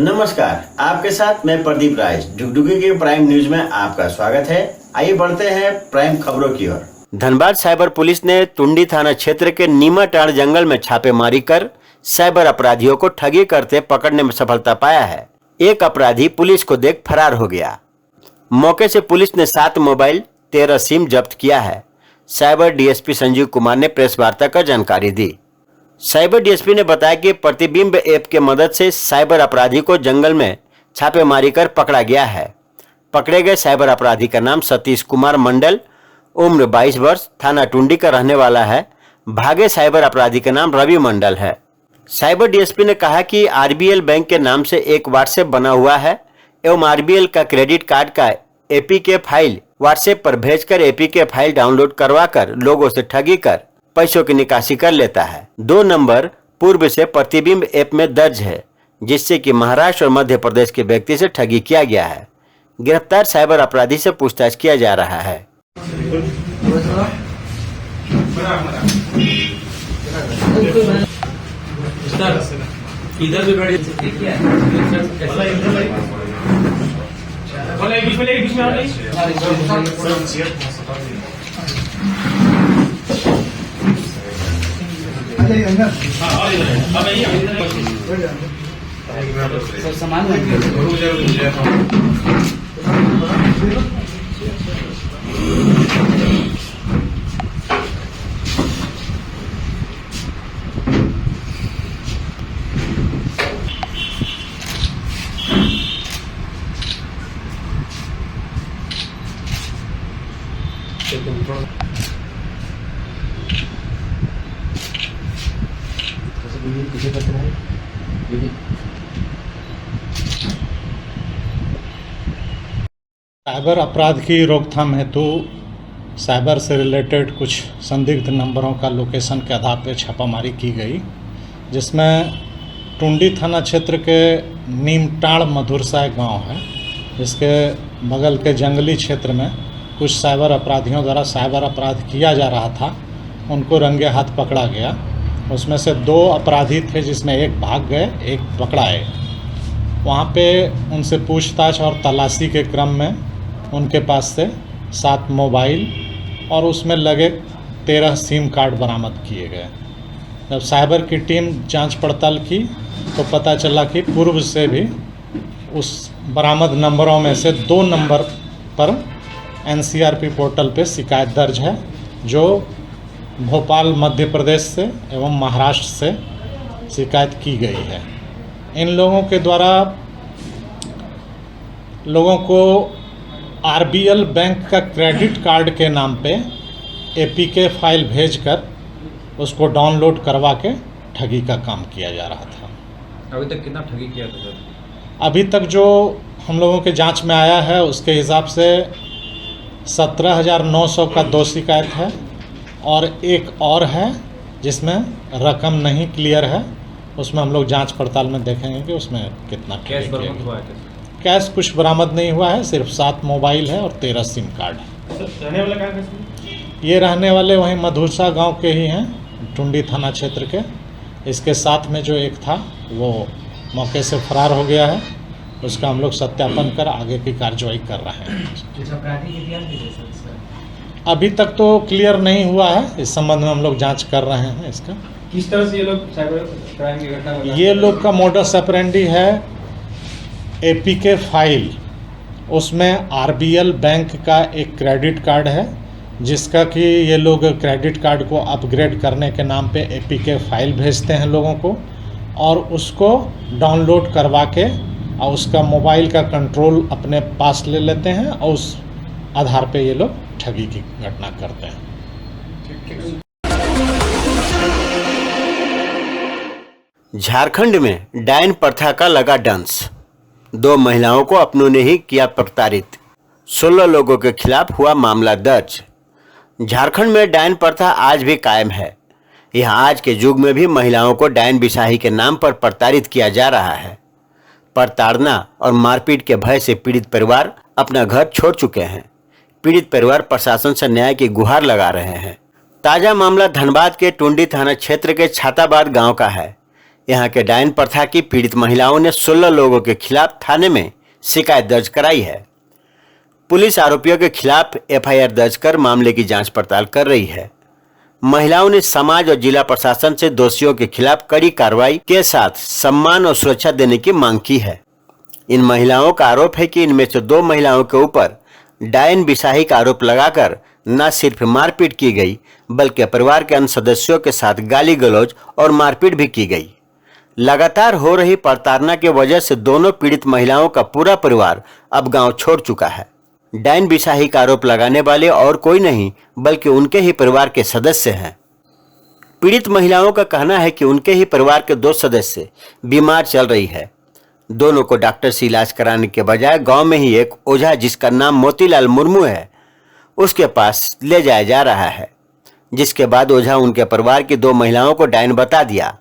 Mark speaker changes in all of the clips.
Speaker 1: नमस्कार, आपके साथ मैं प्रदीप राय। डुगडुगी के प्राइम न्यूज में आपका स्वागत है। आइए बढ़ते हैं प्राइम खबरों की ओर। धनबाद साइबर पुलिस ने टुंडी थाना क्षेत्र के नीमाटाड़ जंगल में छापेमारी कर साइबर अपराधियों को ठगी करते पकड़ने में सफलता पाया है। एक अपराधी पुलिस को देख फरार हो गया। मौके से पुलिस ने 7 मोबाइल 13 सिम जब्त किया है। साइबर डीएसपी संजीव कुमार ने प्रेस वार्ता कर जानकारी दी। साइबर डीएसपी ने बताया कि प्रतिबिंब ऐप के मदद से साइबर अपराधी को जंगल में छापेमारी कर पकड़ा गया है। पकड़े गए साइबर अपराधी का नाम सतीश कुमार मंडल, उम्र 22 वर्ष, थाना टुंडी का रहने वाला है। भागे साइबर अपराधी का नाम रवि मंडल है। साइबर डीएसपी ने कहा कि आरबीएल बैंक के नाम से एक व्हाट्सएप बना हुआ है एवं आरबीएल का क्रेडिट कार्ड का एपीके फाइल व्हाट्सएप पर भेजकर एपीके फाइल डाउनलोड करवाकर लोगों से ठगी कर पैसों की निकासी कर लेता है। 2 नंबर पूर्व से प्रतिबिंब ऐप में दर्ज है, जिससे कि महाराष्ट्र और मध्य प्रदेश के व्यक्ति से ठगी किया गया है। गिरफ्तार साइबर अपराधी से पूछताछ किया जा रहा है।
Speaker 2: इधर भी बैठे सामान
Speaker 3: साइबर अपराध की रोकथाम हेतु साइबर से रिलेटेड कुछ संदिग्ध नंबरों का लोकेशन के आधार पर छापामारी की गई, जिसमें टुंडी थाना क्षेत्र के नीमटाड़ मधुरसाय गांव है। इसके बगल के जंगली क्षेत्र में कुछ साइबर अपराधियों द्वारा साइबर अपराध किया जा रहा था, उनको रंगे हाथ पकड़ा गया। उसमें से 2 अपराधी थे, जिसमें एक भाग गए, एक पकड़ाए। वहाँ पे उनसे पूछताछ और तलाशी के क्रम में उनके पास से 7 मोबाइल और उसमें लगे 13 सिम कार्ड बरामद किए गए। जब साइबर की टीम जांच पड़ताल की तो पता चला कि पूर्व से भी उस बरामद नंबरों में से 2 नंबर पर एनसीआरपी पोर्टल पे शिकायत दर्ज है, जो भोपाल मध्य प्रदेश से एवं महाराष्ट्र से शिकायत की गई है। इन लोगों के द्वारा लोगों को आरबीएल बैंक का क्रेडिट कार्ड के नाम पे एपीके फाइल भेजकर उसको डाउनलोड करवा के ठगी का काम किया जा रहा था।
Speaker 2: अभी तक कितना ठगी किया था सर?
Speaker 3: अभी तक जो हम लोगों के जांच में आया है उसके हिसाब से 17,900 का 2 शिकायत है और एक और है जिसमें रकम नहीं क्लियर है। उसमें हम लोग जांच पड़ताल में देखेंगे कि उसमें कितना
Speaker 2: कैश बरामद हुआ है।
Speaker 3: कैश कुछ बरामद नहीं हुआ है, सिर्फ 7 मोबाइल है और 13 सिम कार्ड है।
Speaker 2: रहने वाला कहाँ है?
Speaker 3: ये रहने वाले वहीं मधुरसा गांव के ही हैं, टुंडी थाना क्षेत्र के। इसके साथ में जो एक था वो मौके से फरार हो गया है, उसका हम लोग सत्यापन कर आगे की कार्रवाई कर रहे हैं। अभी तक तो क्लियर नहीं हुआ है, इस संबंध में हम लोग जांच कर रहे हैं। इसका
Speaker 2: किस तरह से ये लोग साइबर क्राइम की घटना में
Speaker 3: ये लोग का मोडस ऑपरेंडी है एपीके फाइल, उसमें आरबीएल बैंक का एक क्रेडिट कार्ड है, जिसका कि ये लोग क्रेडिट कार्ड को अपग्रेड करने के नाम पे एपीके फाइल भेजते हैं लोगों को और उसको डाउनलोड करवा के और उसका मोबाइल का कंट्रोल अपने पास ले लेते हैं और उस आधार पे ये लोग ठगी की घटना करते हैं।
Speaker 1: झारखंड में डायन प्रथा का लगा डांस। 2 महिलाओं को अपनों ने ही किया प्रताड़ित। 16 लोगों के खिलाफ हुआ मामला दर्ज। झारखंड में डायन प्रथा आज भी कायम है। यहाँ आज के युग में भी महिलाओं को डायन बिसाही के नाम पर प्रताड़ित किया जा रहा है। प्रताड़ना और मारपीट के भय से पीड़ित परिवार अपना घर छोड़ चुके हैं। पीड़ित परिवार प्रशासन से न्याय की गुहार लगा रहे हैं। ताजा मामला धनबाद के टुंडी थाना क्षेत्र के छाताबाद गांव का है। यहाँ के डायन प्रथा की पीड़ित महिलाओं ने 16 लोगों के खिलाफ थाने में शिकायत दर्ज कराई है। पुलिस आरोपियों के खिलाफ एफआईआर दर्ज कर मामले की जांच पड़ताल कर रही है। महिलाओं ने समाज और जिला प्रशासन से दोषियों के खिलाफ कड़ी कार्रवाई के साथ सम्मान और सुरक्षा देने की मांग की है। इन महिलाओं का आरोप है कि इनमें से 2 महिलाओं के ऊपर डायन बिसाही का आरोप लगाकर न सिर्फ मारपीट की गई बल्कि परिवार के अन्य सदस्यों के साथ गाली गलौज और मारपीट भी की गई। लगातार हो रही प्रताड़ना की वजह से दोनों पीड़ित महिलाओं का पूरा परिवार अब गांव छोड़ चुका है। डायन बिसाही का आरोप लगाने वाले और कोई नहीं बल्कि उनके ही परिवार के सदस्य हैं। पीड़ित महिलाओं का कहना है कि उनके ही परिवार के 2 सदस्य बीमार चल रही है। दोनों को डॉक्टर से इलाज कराने के बजाय गांव में ही एक ओझा जिसका नाम मोतीलाल मुर्मू है उसके पास ले जाया जा रहा है, जिसके बाद ओझा उनके परिवार की 2 महिलाओं को डायन बता दिया।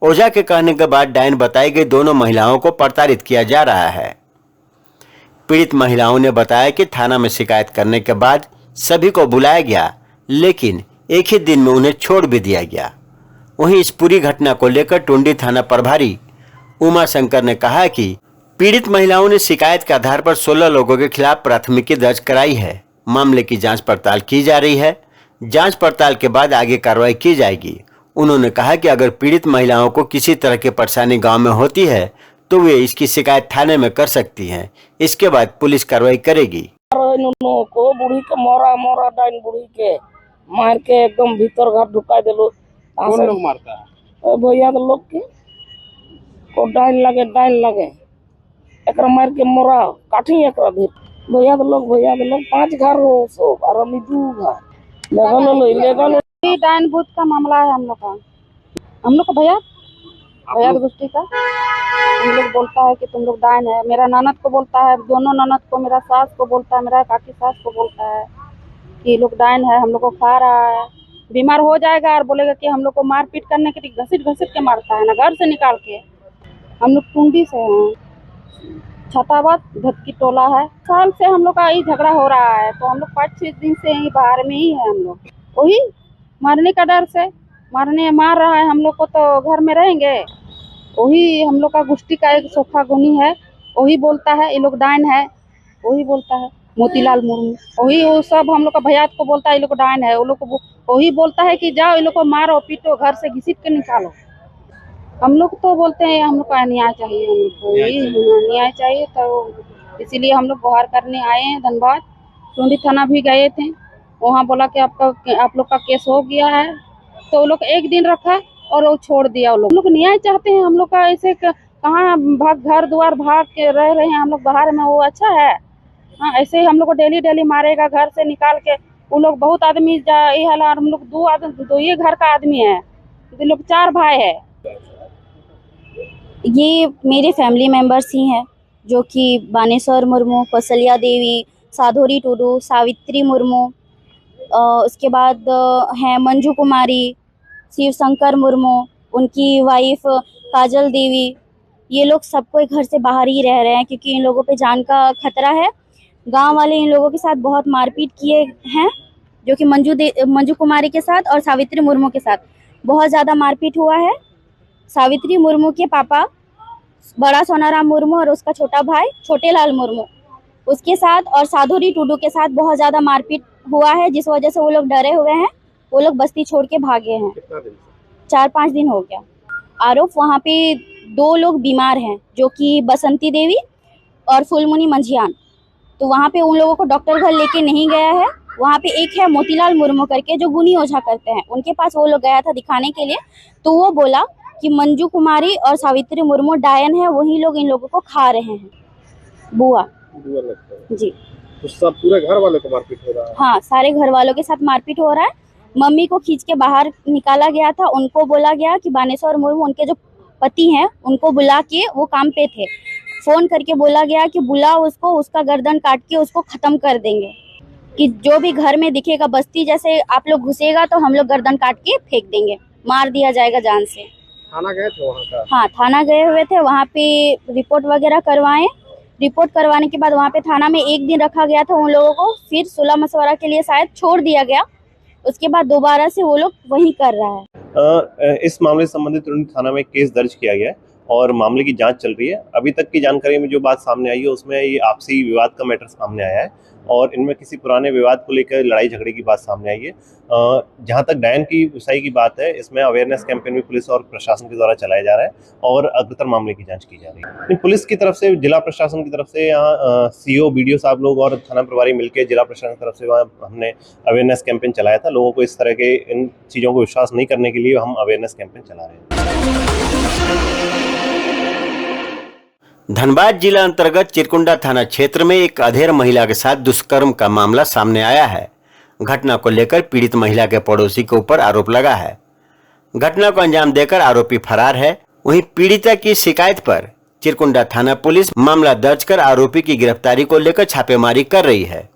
Speaker 1: ओझा के कहने के बाद डायन बताई गई दोनों महिलाओं को प्रताड़ित किया जा रहा है। पीड़ित महिलाओं ने बताया कि थाना में शिकायत करने के बाद सभी को बुलाया गया, लेकिन एक ही दिन में उन्हें छोड़ भी दिया गया। वहीं इस पूरी घटना को लेकर टुंडी थाना प्रभारी उमा शंकर ने कहा कि पीड़ित महिलाओं ने शिकायत के आधार पर 16 लोगों के खिलाफ प्राथमिकी दर्ज कराई है। मामले की जांच पड़ताल की जा रही है। जांच पड़ताल के बाद आगे कार्रवाई की जाएगी। उन्होंने कहा कि अगर पीड़ित महिलाओं को किसी तरह की परेशानी गांव में होती है तो वे इसकी शिकायत थाने में कर सकती हैं। इसके बाद पुलिस कार्रवाई करेगी।
Speaker 4: को बुढ़ी के मोरा मोरा डाइन बुढ़ी के मार के एकदम भीतर घर ढुका दिलो।
Speaker 2: कौन लोग मारता है?
Speaker 4: भैया के लोग के को डाइन लगे एकरा मार के मोरा काठी एकरा भी भैया के लोग 5 घर हो सो और हम 2 घर लेगल
Speaker 5: डायन भूत का मामला है हम लोग का भैया की गोष्ठी का। हम लोग बोलता है कि तुम लोग डायन है। मेरा ननद को बोलता है, दोनों ननद को, मेरा सास को बोलता है, मेरा काकी सास को बोलता है कि लोग डायन है, हम लोग को खा रहा है, बीमार हो जाएगा और बोलेगा कि हम लोग को मारपीट करने के लिए घसीट के मारता है ना, घर से निकाल के। हम लोग टुंडी से हैं, छतावत धतकी टोला है। साल से हम लोग का यही झगड़ा हो रहा है, तो हम लोग 5-6 दिन से यही बाहर में ही है। हम लोग वही मारने का डर से मार रहा है हम लोग को, तो घर में रहेंगे। वही हम लोग का गोष्ठी का एक सोखा गुनी है, वही बोलता है ये लोग डायन है, वही बोलता है मोतीलाल मुर्मू। वही वो सब हम लोग का भैया को बोलता है ये लोग डायन है। वो लोग को वही बोलता है कि जाओ ये लोग को मारो पीटो, घर से घसीट के निकालो। हम लोग तो बोलते हैं हम लोग को न्याय चाहिए, हम लोग को न्याय चाहिए। तो इसीलिए हम लोग गुहार करने आए हैं धनबाद। टुंडी थाना भी गए थे, वहाँ बोला कि आप लोग का केस हो गया है, तो वो लोग 1 दिन रखा और वो छोड़ दिया। वो लोग न्याय चाहते हैं। हम लोग का ऐसे कहाँ घर द्वार भाग के रह रहे हैं हम लोग बाहर में, वो अच्छा है? हाँ, ऐसे ही हम लोग को डेली मारेगा घर से निकाल के। वो लोग बहुत आदमी ये हाल, हम लोग 2 आदमी 2 ही घर का आदमी है, तो लोग 4 भाई है।
Speaker 6: ये मेरे फैमिली मेंबर्स ही हैं, जो कि बानेश्वर मुर्मू, कौशल्या देवी, साधोरी टुडू, सावित्री मुर्मू, उसके बाद हैं मंजू कुमारी, शिव शंकर मुर्मू, उनकी वाइफ काजल देवी। ये लोग सबको घर से बाहर ही रह रहे हैं क्योंकि इन लोगों पे जान का खतरा है। गांव वाले इन लोगों के साथ बहुत मारपीट किए हैं, जो कि मंजू कुमारी के साथ और सावित्री मुर्मू के साथ बहुत ज़्यादा मारपीट हुआ है। सावित्री मुर्मू के पापा बड़ा सोनाराम मुर्मू और उसका छोटा भाई छोटेलाल मुर्मू, उसके साथ और साधुरी टुडू के साथ बहुत ज़्यादा मारपीट हुआ है, जिस वजह से वो लोग डरे हुए हैं। वो लोग बस्ती छोड़ के भागे हैं। 4-5 दिन हो गया। आरोप वहाँ पे 2 लोग बीमार हैं, जो कि बसंती देवी और फुलमुनी मंझियान। तो वहाँ पे उन लोगों को डॉक्टर घर लेके नहीं गया है। वहाँ पे एक है मोतीलाल मुर्मू करके, जो गुनी ओझा करते हैं, उनके पास वो लोग गया था दिखाने के लिए। तो वो बोला कि मंजू कुमारी और सावित्री मुर्मू डायन है, वही लोग इन लोगों को खा रहे हैं। बुआ
Speaker 2: लगता है
Speaker 6: जी।
Speaker 2: तो सब पूरे घर वाले को मारपीट हो रहा है?
Speaker 6: हाँ, सारे घर वालों के साथ मारपीट हो रहा है। मम्मी को खींच के बाहर निकाला गया था। उनको बोला गया कि बानेश्वर मुर्मू, उनके जो पति हैं, उनको बुला के, वो काम पे थे, फोन करके बोला गया कि बुला उसको, उसका गर्दन काट के उसको खत्म कर देंगे, कि जो भी घर में दिखेगा बस्ती जैसे आप लोग घुसेगा तो हम लोग गर्दन काट के फेंक देंगे, मार दिया जाएगा जान से।
Speaker 2: थाना गए थे वहाँ का?
Speaker 6: हाँ, थाना गए हुए थे। वहाँ पे रिपोर्ट वगैरह करवाएं। रिपोर्ट करवाने के बाद वहाँ पे थाना में 1 दिन रखा गया था उन लोगों को। फिर सुलह मशवरा के लिए शायद छोड़ दिया गया। उसके बाद दोबारा से वो लोग वही कर रहा है।
Speaker 7: इस मामले से संबंधित टुंडी थाना में केस दर्ज किया गया है और मामले की जांच चल रही है। अभी तक की जानकारी में जो बात सामने आई है उसमें ये आपसी विवाद का मैटर सामने आया है और इनमें किसी पुराने विवाद को लेकर लड़ाई झगड़े की बात सामने आई है। जहां तक डायन की विषय की बात है, इसमें अवेयरनेस कैंपेन भी पुलिस और प्रशासन के द्वारा चलाया जा रहा है और अग्रतर मामले की जांच की जा रही है। पुलिस की तरफ से, जिला प्रशासन की तरफ से यहाँ सीओ, बीडीओ साहब लोग और थाना प्रभारी मिलकर जिला प्रशासन की तरफ से वहाँ हमने अवेयरनेस कैंपेन चलाया था। लोगों को इस तरह के इन चीज़ों को विश्वास नहीं करने के लिए हम अवेयरनेस कैंपेन चला रहे हैं।
Speaker 1: धनबाद जिला अंतर्गत चिरकुंडा थाना क्षेत्र में एक अधेड़ महिला के साथ दुष्कर्म का मामला सामने आया है। घटना को लेकर पीड़ित महिला के पड़ोसी के ऊपर आरोप लगा है। घटना को अंजाम देकर आरोपी फरार है। वहीं पीड़िता की शिकायत पर चिरकुंडा थाना पुलिस मामला दर्ज कर आरोपी की गिरफ्तारी को लेकर छापेमारी कर रही है।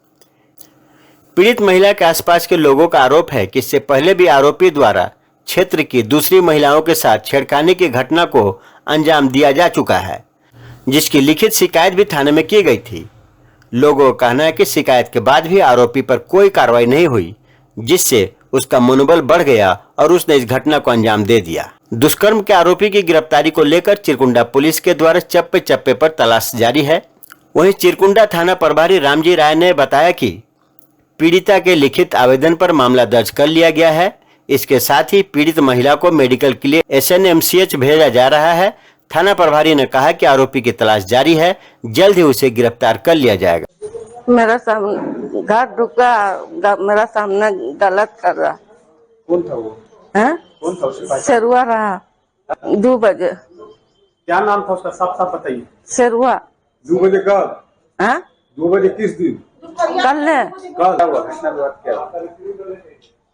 Speaker 1: पीड़ित महिला के आसपास के लोगों का आरोप है कि इससे पहले भी आरोपी द्वारा क्षेत्र की दूसरी महिलाओं के साथ छेड़खानी की घटना को अंजाम दिया जा चुका है, जिसकी लिखित शिकायत भी थाने में की गई थी। लोगों का कहना है कि शिकायत के बाद भी आरोपी पर कोई कार्रवाई नहीं हुई, जिससे उसका मनोबल बढ़ गया और उसने इस घटना को अंजाम दे दिया। दुष्कर्म के आरोपी की गिरफ्तारी को लेकर चिरकुंडा पुलिस के द्वारा चप्पे चप्पे पर तलाश जारी है। वहीं चिरकुंडा थाना प्रभारी रामजी राय ने बताया कि पीड़िता के लिखित आवेदन पर मामला दर्ज कर लिया गया है। इसके साथ ही पीड़ित महिला को मेडिकल के लिए SNMCH भेजा जा रहा है। थाना प्रभारी ने कहा कि आरोपी की तलाश जारी है, जल्द ही उसे गिरफ्तार कर लिया जाएगा।
Speaker 4: मेरा सामने घर ढुका, मेरा सामने गलत कर रहा।
Speaker 2: कौन था वो?
Speaker 4: है?
Speaker 2: कौन था उसके पास?
Speaker 4: शेरुआ रहा 2 बजे।
Speaker 2: क्या नाम था उसका? साफ साफ बताइए।
Speaker 4: शेरुआ।
Speaker 2: 2 बजे कब?
Speaker 4: है?
Speaker 2: 2 बजे किस दिन?
Speaker 4: कल ने।
Speaker 2: कल हुआ घटना के बाद क्या?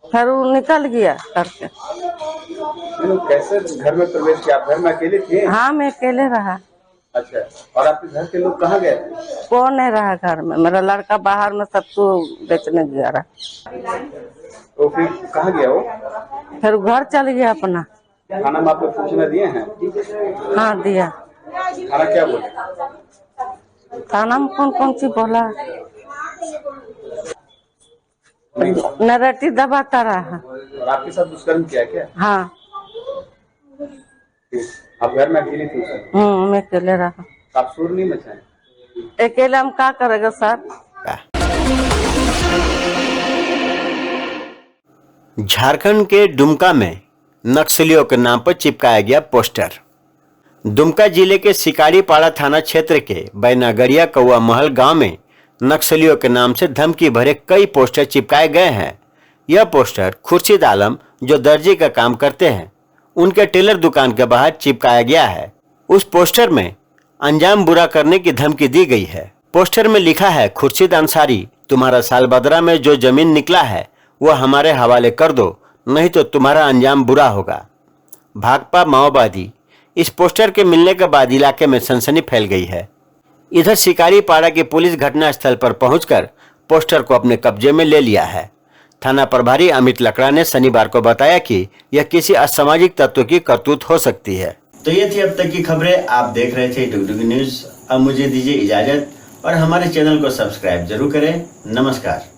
Speaker 4: फिर वो निकल गया करके।
Speaker 2: कैसे घर में प्रवेश किया? आप घर में अकेले थे?
Speaker 4: हाँ, मैं अकेले रहा।
Speaker 2: अच्छा, और आपके घर के लोग कहाँ गए थे?
Speaker 4: कौन नहीं रहा घर में, मेरा लड़का बाहर में सबको बेचने गया रहा।
Speaker 2: तो फिर कहाँ गया वो?
Speaker 4: फिर घर चल गया अपना।
Speaker 2: थाना में आप लोग सूचना दिए हैं?
Speaker 4: हाँ, दिया।
Speaker 2: थाना क्या बोले?
Speaker 4: थाना में कौन कौन सी बोला? नरेटी दबाता रहा।
Speaker 2: और आपके साथ दुष्कर्म किया क्या?
Speaker 4: हाँ।
Speaker 2: आप घर में अकेले थे?
Speaker 4: मैं अकेले रहा।
Speaker 2: आप शोर नहीं मचाए?
Speaker 4: अकेले हम क्या करेगा सर?
Speaker 1: झारखंड के दुमका में नक्सलियों के नाम पर चिपकाया गया पोस्टर। दुमका जिले के शिकारीपाड़ा थाना क्षेत्र के बैनागरिया कौआ महल गांव में नक्सलियों के नाम से धमकी भरे कई पोस्टर चिपकाए गए हैं। यह पोस्टर खुर्शीद आलम, जो दर्जी का काम करते हैं, उनके टेलर दुकान के बाहर चिपकाया गया है। उस पोस्टर में अंजाम बुरा करने की धमकी दी गई है। पोस्टर में लिखा है, खुर्शीद अंसारी, तुम्हारा सालबदरा में जो जमीन निकला है वह हमारे हवाले कर दो, नहीं तो तुम्हारा अंजाम बुरा होगा। भाकपा माओवादी। इस पोस्टर के मिलने के बाद इलाके में सनसनी फैल गई है। इधर शिकारीपाड़ा की पुलिस घटनास्थल पर पहुंचकर पोस्टर को अपने कब्जे में ले लिया है। थाना प्रभारी अमित लकड़ा ने शनिवार को बताया कि यह किसी असामाजिक तत्व की करतूत हो सकती है। तो ये थी अब तक की खबरें। आप देख रहे थे डुगडुगी न्यूज। अब मुझे दीजिए इजाजत और हमारे चैनल को सब्सक्राइब जरूर करें। नमस्कार।